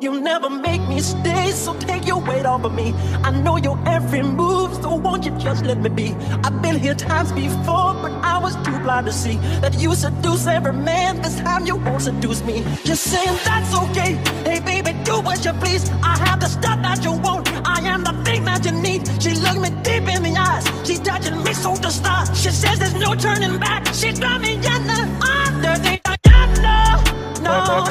You never make me stay, so take your weight off of me. I know your every move, so won't you just let me be? I've been here times before, but I was too blind to see that you seduce every man. This time you won't seduce me. You're saying that's okay. Hey baby, do what you please. I have the stuff that you want. I am the thing that you need. She looked me deep in the eyes. She touching me so to start. She says there's no turning back. She got me in the dirty, no.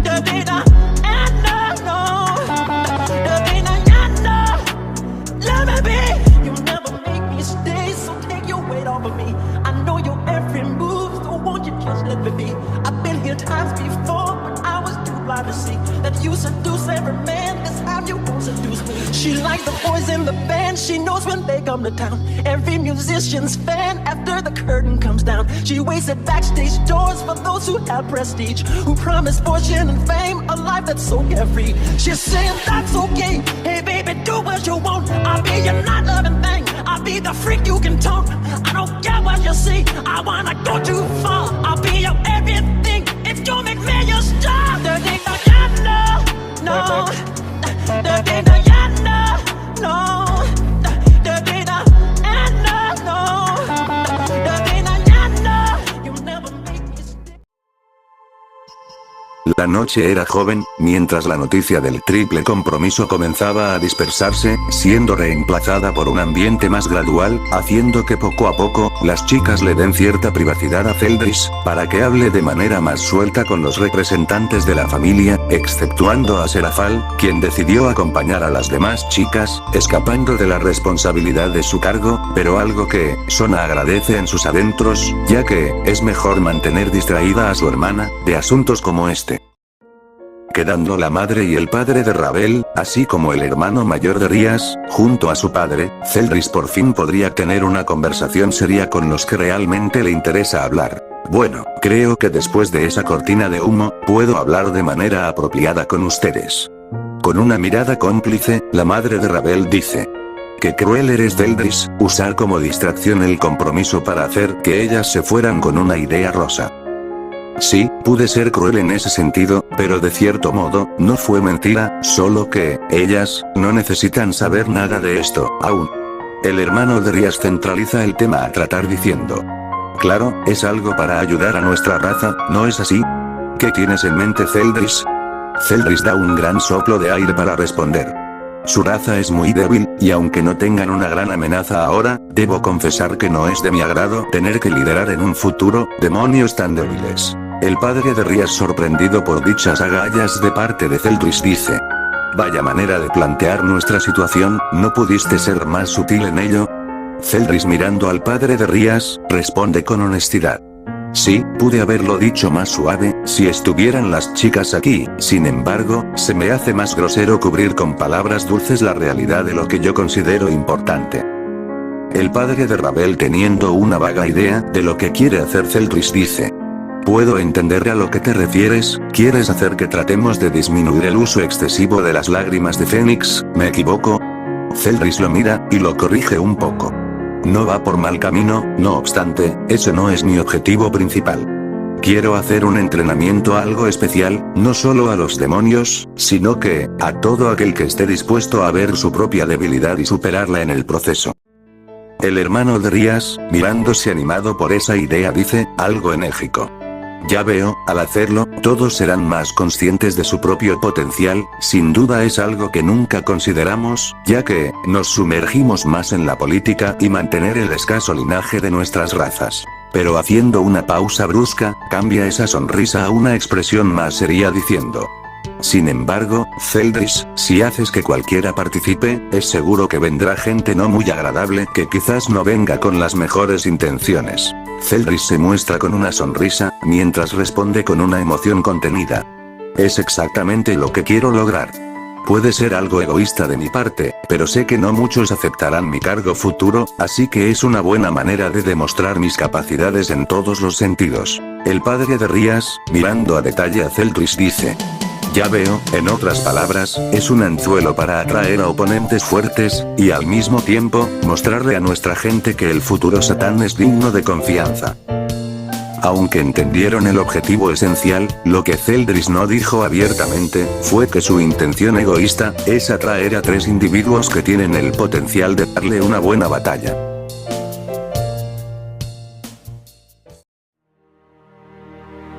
Dirty, no, dirty, no. Let me be. You never make me stay, so take your weight off of me. I know your every move, so won't you just let me be? I've been here times before, but I was too blind to see that you seduce every man. This time you won't seduce me. She like the boys in the band. She knows when they come to town. Every musician's fan after the curtain comes down. She waits at backstage doors for those who have prestige, who promise fortune and fame, a life that's so carefree. She's saying that's okay. Hey baby, do what you want. I'll be your not loving thing. I'll be the freak you can talk. I don't care what you see. I wanna go too far. I'll be your everything if you make me your star. Dirty, no. Dirty, no. La noche era joven, mientras la noticia del triple compromiso comenzaba a dispersarse, siendo reemplazada por un ambiente más gradual, haciendo que poco a poco, las chicas le den cierta privacidad a Zeldris, para que hable de manera más suelta con los representantes de la familia, exceptuando a Serafal, quien decidió acompañar a las demás chicas, escapando de la responsabilidad de su cargo, pero algo que, Sona agradece en sus adentros, ya que, es mejor mantener distraída a su hermana, de asuntos como este. Quedando la madre y el padre de Ravel, así como el hermano mayor de Rías, junto a su padre, Zeldris por fin podría tener una conversación seria con los que realmente le interesa hablar. Bueno, creo que después de esa cortina de humo, puedo hablar de manera apropiada con ustedes. Con una mirada cómplice, la madre de Ravel dice: "Qué cruel eres, Zeldris, usar como distracción el compromiso para hacer que ellas se fueran con una idea rosa". Sí, pude ser cruel en ese sentido, pero de cierto modo, no fue mentira, solo que, ellas, no necesitan saber nada de esto, aún. El hermano de Rías centraliza el tema a tratar diciendo: "Claro, es algo para ayudar a nuestra raza, ¿no es así? ¿Qué tienes en mente, Zeldris?". Zeldris da un gran soplo de aire para responder. Su raza es muy débil, y aunque no tengan una gran amenaza ahora, debo confesar que no es de mi agrado tener que liderar en un futuro, demonios tan débiles. El padre de Rías, sorprendido por dichas agallas de parte de Zeldris, dice: "Vaya manera de plantear nuestra situación, ¿no pudiste ser más sutil en ello?". Zeldris, mirando al padre de Rías, responde con honestidad: "Sí, pude haberlo dicho más suave, si estuvieran las chicas aquí, sin embargo, se me hace más grosero cubrir con palabras dulces la realidad de lo que yo considero importante". El padre de Ravel, teniendo una vaga idea de lo que quiere hacer Zeldris, dice: "Puedo entender a lo que te refieres, ¿quieres hacer que tratemos de disminuir el uso excesivo de las lágrimas de Fénix, me equivoco?". Zeldris lo mira, y lo corrige un poco. No va por mal camino, no obstante, ese no es mi objetivo principal. Quiero hacer un entrenamiento algo especial, no solo a los demonios, sino que, a todo aquel que esté dispuesto a ver su propia debilidad y superarla en el proceso. El hermano de Rías, mirándose animado por esa idea, dice, algo enérgico: "Ya veo, al hacerlo, todos serán más conscientes de su propio potencial, sin duda es algo que nunca consideramos, ya que, nos sumergimos más en la política y mantener el escaso linaje de nuestras razas". Pero haciendo una pausa brusca, cambia esa sonrisa a una expresión más seria diciendo: "Sin embargo, Zeldris, si haces que cualquiera participe, es seguro que vendrá gente no muy agradable que quizás no venga con las mejores intenciones". Zeldris se muestra con una sonrisa, mientras responde con una emoción contenida: "Es exactamente lo que quiero lograr. Puede ser algo egoísta de mi parte, pero sé que no muchos aceptarán mi cargo futuro, así que es una buena manera de demostrar mis capacidades en todos los sentidos". El padre de Rías, mirando a detalle a Zeldris, dice: "Ya veo, en otras palabras, es un anzuelo para atraer a oponentes fuertes, y al mismo tiempo, mostrarle a nuestra gente que el futuro Satán es digno de confianza". Aunque entendieron el objetivo esencial, lo que Zeldris no dijo abiertamente, fue que su intención egoísta, es atraer a 3 individuos que tienen el potencial de darle una buena batalla.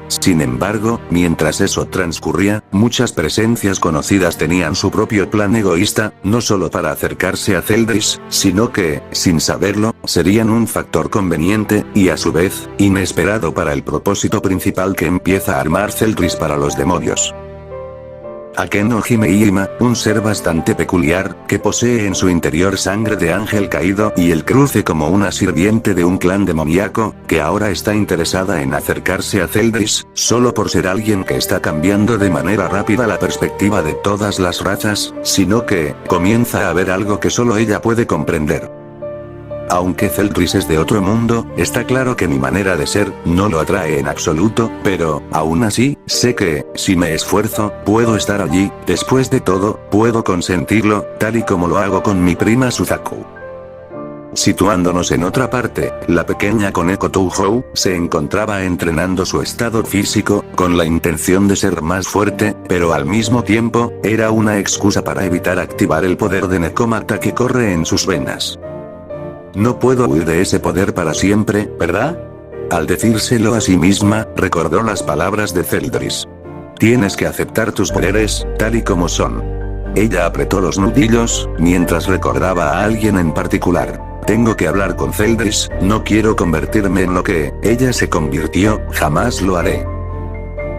Sin embargo, mientras eso transcurría, muchas presencias conocidas tenían su propio plan egoísta, no solo para acercarse a Zeldris, sino que, sin saberlo, serían un factor conveniente, y a su vez, inesperado para el propósito principal que empieza a armar Zeldris para los demonios. Akeno Himeima, un ser bastante peculiar, que posee en su interior sangre de ángel caído y el cruce como una sirviente de un clan demoníaco, que ahora está interesada en acercarse a Zeldris, solo por ser alguien que está cambiando de manera rápida la perspectiva de todas las razas, sino que, comienza a ver algo que solo ella puede comprender. Aunque Zeldris es de otro mundo, está claro que mi manera de ser, no lo atrae en absoluto, pero, aún así, sé que, si me esfuerzo, puedo estar allí, después de todo, puedo consentirlo, tal y como lo hago con mi prima Suzaku. Situándonos en otra parte, la pequeña Koneko Touhou, se encontraba entrenando su estado físico, con la intención de ser más fuerte, pero al mismo tiempo, era una excusa para evitar activar el poder de Nekomata que corre en sus venas. No puedo huir de ese poder para siempre, ¿verdad? Al decírselo a sí misma, recordó las palabras de Zeldris. Tienes que aceptar tus poderes, tal y como son. Ella apretó los nudillos, mientras recordaba a alguien en particular. Tengo que hablar con Zeldris, no quiero convertirme en lo que ella se convirtió, jamás lo haré.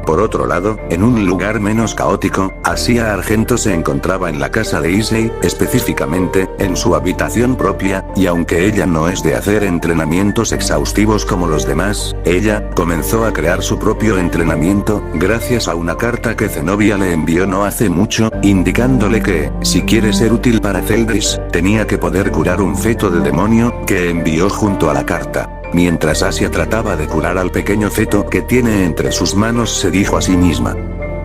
Por otro lado, en un lugar menos caótico, Asia Argento se encontraba en la casa de Issei, específicamente, en su habitación propia, y aunque ella no es de hacer entrenamientos exhaustivos como los demás, ella, comenzó a crear su propio entrenamiento, gracias a una carta que Zenobia le envió no hace mucho, indicándole que, si quiere ser útil para Zeldris, tenía que poder curar un feto de demonio, que envió junto a la carta. Mientras Asia trataba de curar al pequeño feto que tiene entre sus manos, se dijo a sí misma.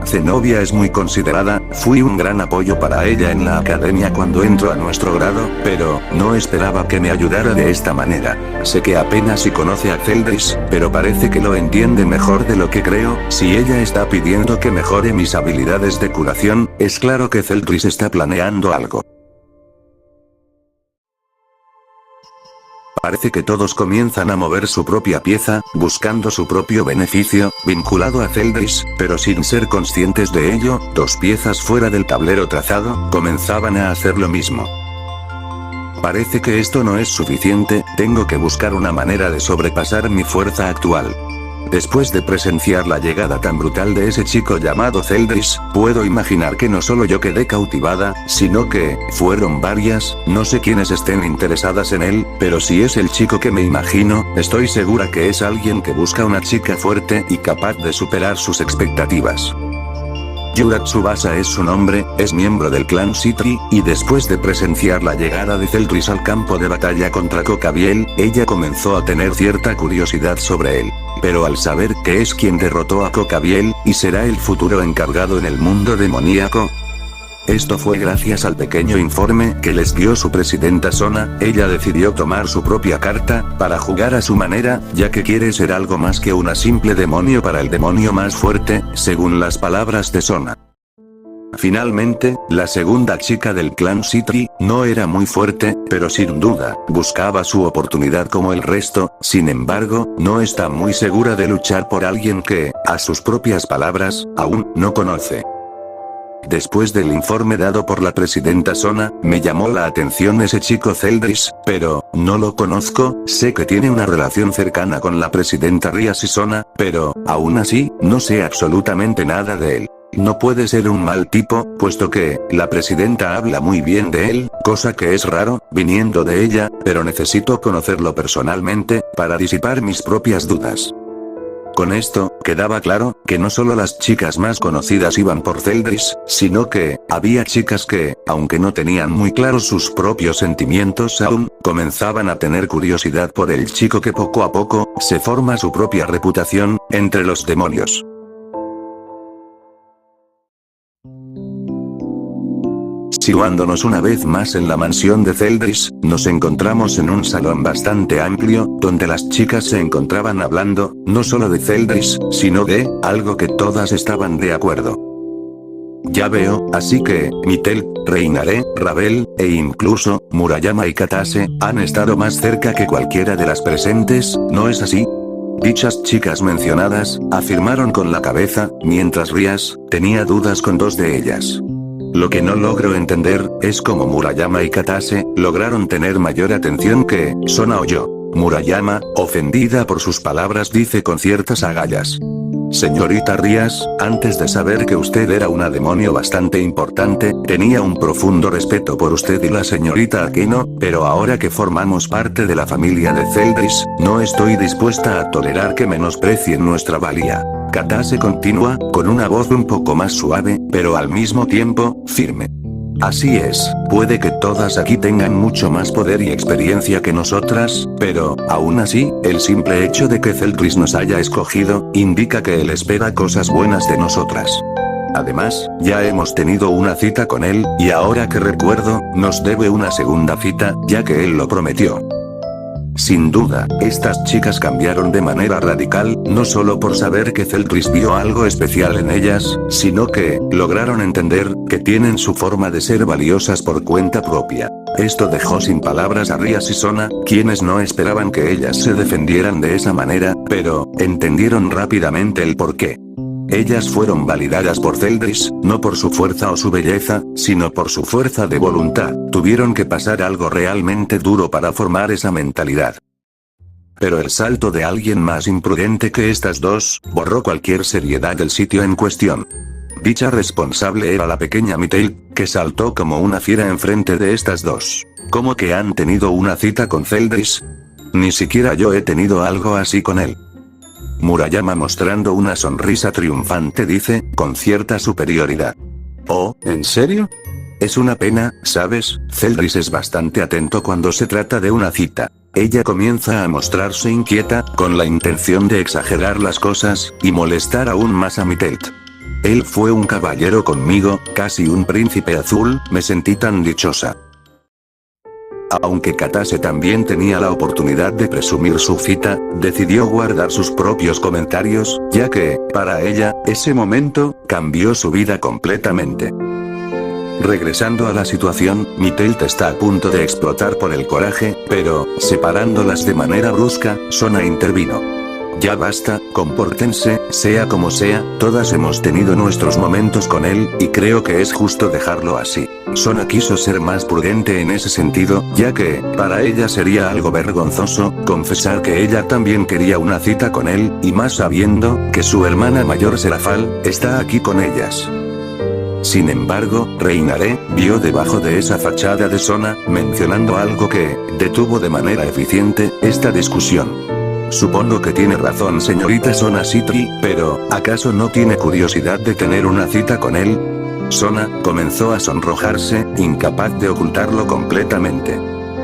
Zenobia es muy considerada, fui un gran apoyo para ella en la academia cuando entró a nuestro grado, pero, no esperaba que me ayudara de esta manera. Sé que apenas si conoce a Zeldris, pero parece que lo entiende mejor de lo que creo, si ella está pidiendo que mejore mis habilidades de curación, es claro que Zeldris está planeando algo. Parece que todos comienzan a mover su propia pieza, buscando su propio beneficio, vinculado a Zeldris, pero sin ser conscientes de ello, 2 piezas fuera del tablero trazado, comenzaban a hacer lo mismo. Parece que esto no es suficiente, tengo que buscar una manera de sobrepasar mi fuerza actual. Después de presenciar la llegada tan brutal de ese chico llamado Zeldris, puedo imaginar que no solo yo quedé cautivada, sino que, fueron varias, no sé quiénes estén interesadas en él, pero si es el chico que me imagino, estoy segura que es alguien que busca una chica fuerte y capaz de superar sus expectativas. Yura Tsubasa es su nombre, es miembro del clan Citri, y después de presenciar la llegada de Zeldris al campo de batalla contra Cocabiel, ella comenzó a tener cierta curiosidad sobre él. Pero al saber que es quien derrotó a Cocabiel, y será el futuro encargado en el mundo demoníaco, esto fue gracias al pequeño informe que les dio su presidenta Sona, ella decidió tomar su propia carta, para jugar a su manera, ya que quiere ser algo más que una simple demonio para el demonio más fuerte, según las palabras de Sona. Finalmente, la segunda chica del clan Citri, no era muy fuerte, pero sin duda, buscaba su oportunidad como el resto, sin embargo, no está muy segura de luchar por alguien que, a sus propias palabras, aún no conoce. Después del informe dado por la presidenta Sona, me llamó la atención ese chico Zeldris, pero, no lo conozco, sé que tiene una relación cercana con la presidenta Rias y Sona, pero, aún así, no sé absolutamente nada de él. No puede ser un mal tipo, puesto que, la presidenta habla muy bien de él, cosa que es raro, viniendo de ella, pero necesito conocerlo personalmente, para disipar mis propias dudas. Con esto, quedaba claro, que no solo las chicas más conocidas iban por Zeldris, sino que, había chicas que, aunque no tenían muy claros sus propios sentimientos aún, comenzaban a tener curiosidad por el chico que poco a poco, se forma su propia reputación, entre los demonios. Situándonos una vez más en la mansión de Zeldris, nos encontramos en un salón bastante amplio, donde las chicas se encontraban hablando, no solo de Zeldris, sino de algo que todas estaban de acuerdo. Ya veo, así que, Mythel, Reinharé, Ravel, e incluso, Murayama y Katase, han estado más cerca que cualquiera de las presentes, ¿no es así? Dichas chicas mencionadas, afirmaron con la cabeza, mientras Rias, tenía dudas con dos de ellas. Lo que no logro entender, es cómo Murayama y Katase, lograron tener mayor atención que, Sona o yo. Murayama, ofendida por sus palabras, dice con ciertas agallas. Señorita Rias, antes de saber que usted era una demonio bastante importante, tenía un profundo respeto por usted y la señorita Aquino, pero ahora que formamos parte de la familia de Zeldris, no estoy dispuesta a tolerar que menosprecien nuestra valía. Katase continúa, con una voz un poco más suave, pero al mismo tiempo, firme. Así es, puede que todas aquí tengan mucho más poder y experiencia que nosotras, pero, aún así, el simple hecho de que Zeldris nos haya escogido, indica que él espera cosas buenas de nosotras. Además, ya hemos tenido una cita con él, y ahora que recuerdo, nos debe una segunda cita, ya que él lo prometió. Sin duda, estas chicas cambiaron de manera radical, no solo por saber que Zeldris vio algo especial en ellas, sino que, lograron entender, que tienen su forma de ser valiosas por cuenta propia. Esto dejó sin palabras a Rias y Sona, quienes no esperaban que ellas se defendieran de esa manera, pero, entendieron rápidamente el porqué. Ellas fueron validadas por Zeldris, no por su fuerza o su belleza, sino por su fuerza de voluntad. Tuvieron que pasar algo realmente duro para formar esa mentalidad. Pero el salto de alguien más imprudente que estas dos, borró cualquier seriedad del sitio en cuestión. Dicha responsable era la pequeña Mythel, que saltó como una fiera enfrente de estas dos. ¿Cómo que han tenido una cita con Zeldris? Ni siquiera yo he tenido algo así con él. Murayama, mostrando una sonrisa triunfante, dice, con cierta superioridad. Oh, ¿en serio? Es una pena, ¿sabes? Zeldris es bastante atento cuando se trata de una cita. Ella comienza a mostrarse inquieta, con la intención de exagerar las cosas, y molestar aún más a Mythel. Él fue un caballero conmigo, casi un príncipe azul, me sentí tan dichosa. Aunque Katase también tenía la oportunidad de presumir su cita, decidió guardar sus propios comentarios, ya que, para ella, ese momento, cambió su vida completamente. Regresando a la situación, Mythel está a punto de explotar por el coraje, pero, separándolas de manera brusca, Sona intervino. Ya basta, compórtense, sea como sea, todas hemos tenido nuestros momentos con él, y creo que es justo dejarlo así. Sona quiso ser más prudente en ese sentido, ya que, para ella sería algo vergonzoso, confesar que ella también quería una cita con él, y más sabiendo, que su hermana mayor Serafal, está aquí con ellas. Sin embargo, Reinharé, vio debajo de esa fachada de Sona, mencionando algo que, detuvo de manera eficiente, esta discusión. Supongo que tiene razón señorita Sona Sitri, pero, ¿acaso no tiene curiosidad de tener una cita con él? Sona, comenzó a sonrojarse, incapaz de ocultarlo completamente.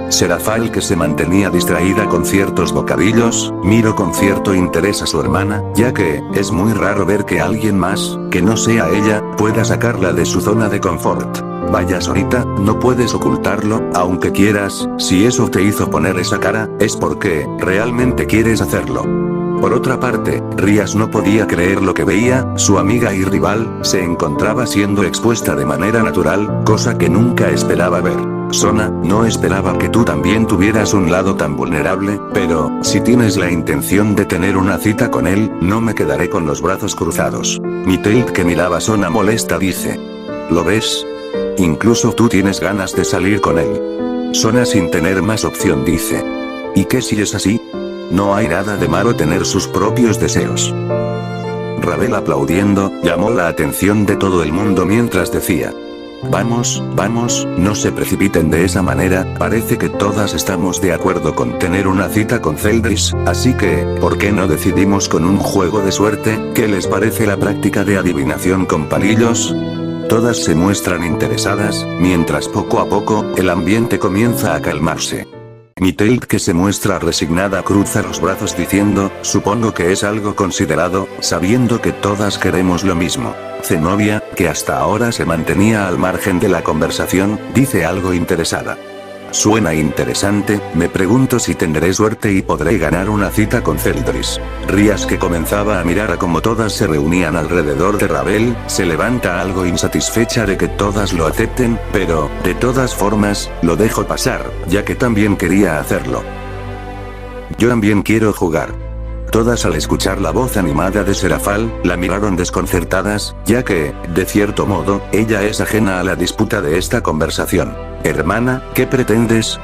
Serafal, que se mantenía distraída con ciertos bocadillos, miró con cierto interés a su hermana, ya que, es muy raro ver que alguien más, que no sea ella, pueda sacarla de su zona de confort. Vaya Sonita, no puedes ocultarlo, aunque quieras, si eso te hizo poner esa cara, es porque, realmente quieres hacerlo. Por otra parte, Rias no podía creer lo que veía, su amiga y rival, se encontraba siendo expuesta de manera natural, cosa que nunca esperaba ver. Sona, no esperaba que tú también tuvieras un lado tan vulnerable, pero, si tienes la intención de tener una cita con él, no me quedaré con los brazos cruzados. Mythel, que miraba a Sona molesta, dice. ¿Lo ves? Incluso tú tienes ganas de salir con él. Sona, sin tener más opción, dice. ¿Y qué si es así? No hay nada de malo tener sus propios deseos. Ravel, aplaudiendo, llamó la atención de todo el mundo mientras decía. Vamos, vamos, no se precipiten de esa manera, parece que todas estamos de acuerdo con tener una cita con Zeldris, así que, ¿por qué no decidimos con un juego de suerte? ¿Qué les parece la práctica de adivinación con palillos? Todas se muestran interesadas, mientras poco a poco, el ambiente comienza a calmarse. Mythel, que se muestra resignada, cruza los brazos diciendo, supongo que es algo considerado, sabiendo que todas queremos lo mismo. Zenobia, que hasta ahora se mantenía al margen de la conversación, dice algo interesada. Suena interesante, me pregunto si tendré suerte y podré ganar una cita con Celdris. Rías, que comenzaba a mirar a cómo todas se reunían alrededor de Ravel, se levanta algo insatisfecha de que todas lo acepten, pero, de todas formas, lo dejo pasar, ya que también quería hacerlo. Yo también quiero jugar. Todas, al escuchar la voz animada de Serafal, la miraron desconcertadas, ya que, de cierto modo, ella es ajena a la disputa de esta conversación. Hermana, ¿qué pretendes?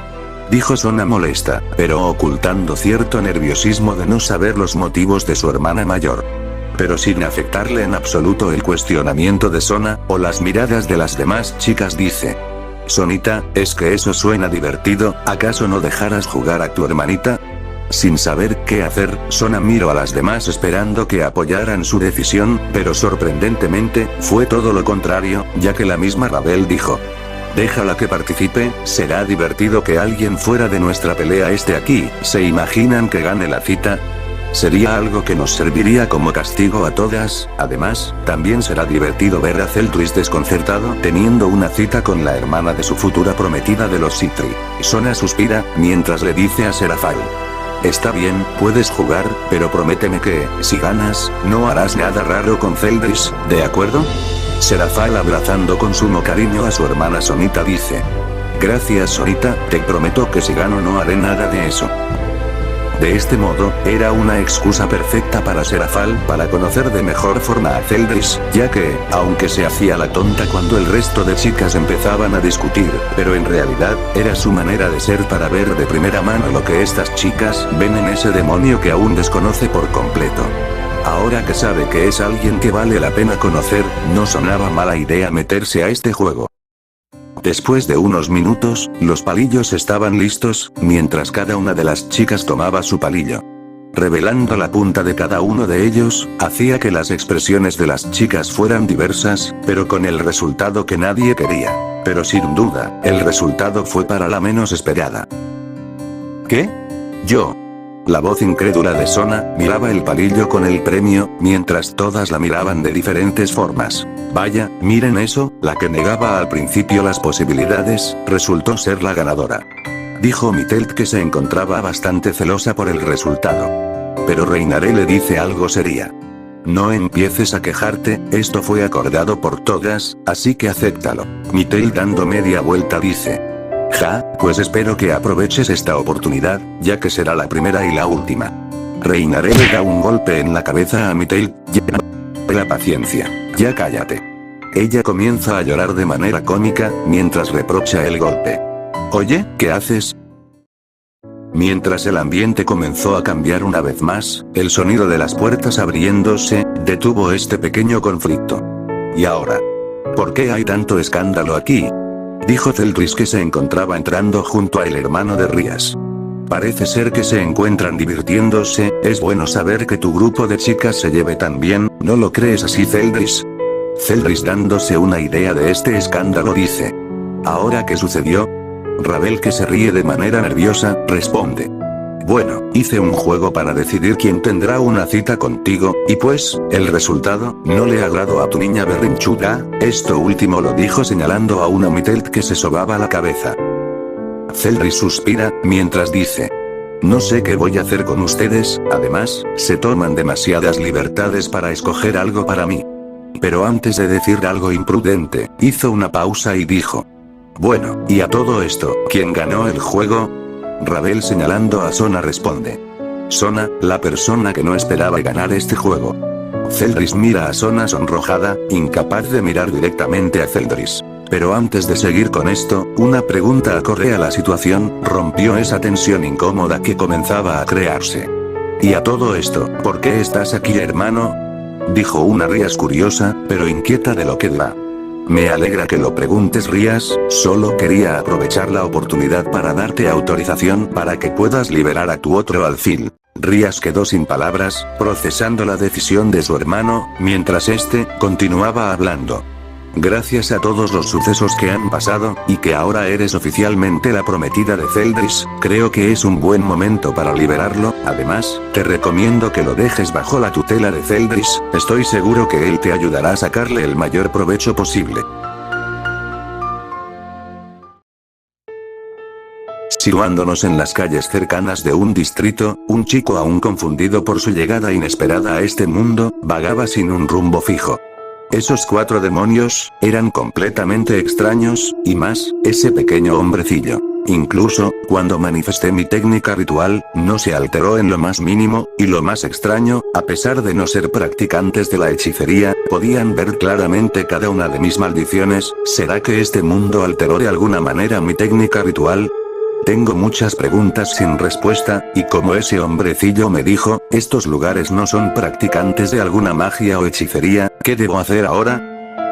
Dijo Sona molesta, pero ocultando cierto nerviosismo de no saber los motivos de su hermana mayor. Pero sin afectarle en absoluto el cuestionamiento de Sona, o las miradas de las demás chicas, dice: Sonita, es que eso suena divertido, ¿acaso no dejarás jugar a tu hermanita? Sin saber qué hacer, Sona miró a las demás esperando que apoyaran su decisión, pero sorprendentemente, fue todo lo contrario, ya que la misma Ravel dijo: déjala que participe, será divertido que alguien fuera de nuestra pelea esté aquí, ¿se imaginan que gane la cita? Sería algo que nos serviría como castigo a todas, además, también será divertido ver a Celdris desconcertado teniendo una cita con la hermana de su futura prometida de los Citri. Sona suspira, mientras le dice a Serafal: está bien, puedes jugar, pero prométeme que, si ganas, no harás nada raro con Celdris, ¿de acuerdo? Serafal, abrazando con sumo cariño a su hermana Sonita, dice: gracias Sonita, te prometo que si gano no haré nada de eso. De este modo, era una excusa perfecta para Serafal para conocer de mejor forma a Celdris, ya que, aunque se hacía la tonta cuando el resto de chicas empezaban a discutir, pero en realidad, era su manera de ser para ver de primera mano lo que estas chicas ven en ese demonio que aún desconoce por completo. Ahora que sabe que es alguien que vale la pena conocer, no sonaba mala idea meterse a este juego. Después de unos minutos, los palillos estaban listos, mientras cada una de las chicas tomaba su palillo. Revelando la punta de cada uno de ellos, hacía que las expresiones de las chicas fueran diversas, pero con el resultado que nadie quería. Pero sin duda, el resultado fue para la menos esperada. ¿Qué? Yo. La voz incrédula de Sona miraba el palillo con el premio, mientras todas la miraban de diferentes formas. Vaya, miren eso, la que negaba al principio las posibilidades, resultó ser la ganadora. Dijo Mitelt, que se encontraba bastante celosa por el resultado. Pero Reinaré le dice algo seria. No empieces a quejarte, esto fue acordado por todas, así que acéptalo. Mitelt, dando media vuelta, dice: ja, pues espero que aproveches esta oportunidad, ya que será la primera y la última. Reinaré le da un golpe en la cabeza a Mitelt. Ya, la paciencia, ya cállate. Ella comienza a llorar de manera cómica, mientras reprocha el golpe. Oye, ¿qué haces? Mientras el ambiente comenzó a cambiar una vez más, el sonido de las puertas abriéndose, detuvo este pequeño conflicto. ¿Y ahora? ¿Por qué hay tanto escándalo aquí? Dijo Celdris, que se encontraba entrando junto al hermano de Rías. Parece ser que se encuentran divirtiéndose, es bueno saber que tu grupo de chicas se lleve tan bien, ¿no lo crees así, Celdris? Celdris, dándose una idea de este escándalo, dice: ¿ahora qué sucedió? Ravel, que se ríe de manera nerviosa, responde: bueno, hice un juego para decidir quién tendrá una cita contigo, y pues, el resultado, no le agradó a tu niña berrinchuda. Esto último lo dijo señalando a una Mitelt que se sobaba la cabeza. Celdris suspira, mientras dice: no sé qué voy a hacer con ustedes, además, se toman demasiadas libertades para escoger algo para mí. Pero antes de decir algo imprudente, hizo una pausa y dijo: bueno, y a todo esto, ¿quién ganó el juego? Ravel, señalando a Sona, responde: Sona, la persona que no esperaba ganar este juego. Celdris mira a Sona sonrojada, incapaz de mirar directamente a Celdris. Pero antes de seguir con esto, una pregunta acorde a la situación, rompió esa tensión incómoda que comenzaba a crearse. Y a todo esto, ¿por qué estás aquí, hermano? Dijo una Rías curiosa, pero inquieta de lo que dirá. Me alegra que lo preguntes, Rías, solo quería aprovechar la oportunidad para darte autorización para que puedas liberar a tu otro alfil. Rías quedó sin palabras, procesando la decisión de su hermano, mientras este continuaba hablando. gracias a todos los sucesos que han pasado, y que ahora eres oficialmente la prometida de Zeldris, creo que es un buen momento para liberarlo. Además, te recomiendo que lo dejes bajo la tutela de Zeldris, estoy seguro que él te ayudará a sacarle el mayor provecho posible. Situándonos en las calles cercanas de un distrito, un chico aún confundido por su llegada inesperada a este mundo, vagaba sin un rumbo fijo. Esos 4 demonios, eran completamente extraños, y más, ese pequeño hombrecillo. Incluso, cuando manifesté mi técnica ritual, no se alteró en lo más mínimo, y lo más extraño, a pesar de no ser practicantes de la hechicería, podían ver claramente cada una de mis maldiciones. ¿Será que este mundo alteró de alguna manera mi técnica ritual? Tengo muchas preguntas sin respuesta, y como ese hombrecillo me dijo, estos lugares no son practicantes de alguna magia o hechicería, ¿qué debo hacer ahora?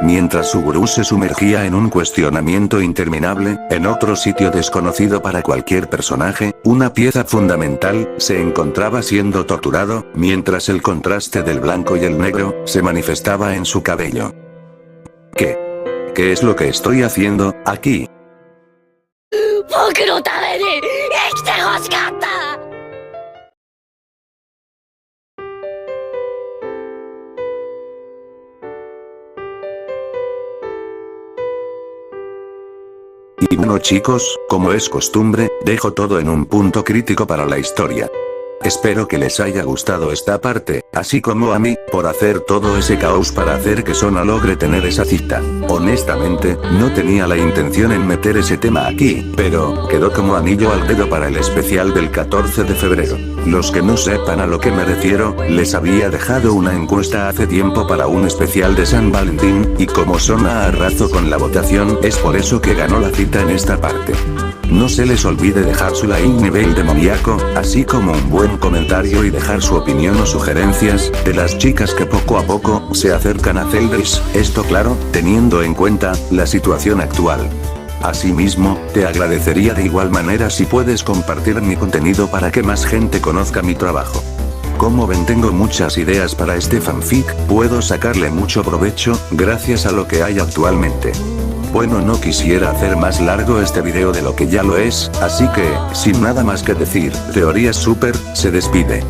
Mientras su gurú se sumergía en un cuestionamiento interminable, en otro sitio desconocido para cualquier personaje, una pieza fundamental, se encontraba siendo torturado, mientras el contraste del blanco y el negro, se manifestaba en su cabello. ¿Qué es lo que estoy haciendo aquí? Y bueno chicos, como es costumbre, dejo todo en un punto crítico para la historia. Espero que les haya gustado esta parte, así como a mí, por hacer todo ese caos para hacer que Sona logre tener esa cita. Honestamente, no tenía la intención en meter ese tema aquí, pero, quedó como anillo al dedo para el especial del 14 de febrero. Los que no sepan a lo que me refiero, les había dejado una encuesta hace tiempo para un especial de San Valentín, y como Sona arrasó con la votación, es por eso que ganó la cita en esta parte. No se les olvide dejar su like nivel demoníaco, así como un buen comentario y dejar su opinión o sugerencias, de las chicas que poco a poco, se acercan a Zeldris, esto claro, teniendo en cuenta, la situación actual. Asimismo, te agradecería de igual manera si puedes compartir mi contenido para que más gente conozca mi trabajo. Como ven, tengo muchas ideas para este fanfic, puedo sacarle mucho provecho, gracias a lo que hay actualmente. Bueno, no quisiera hacer más largo este video de lo que ya lo es, así que, sin nada más que decir, Teoría Super, se despide.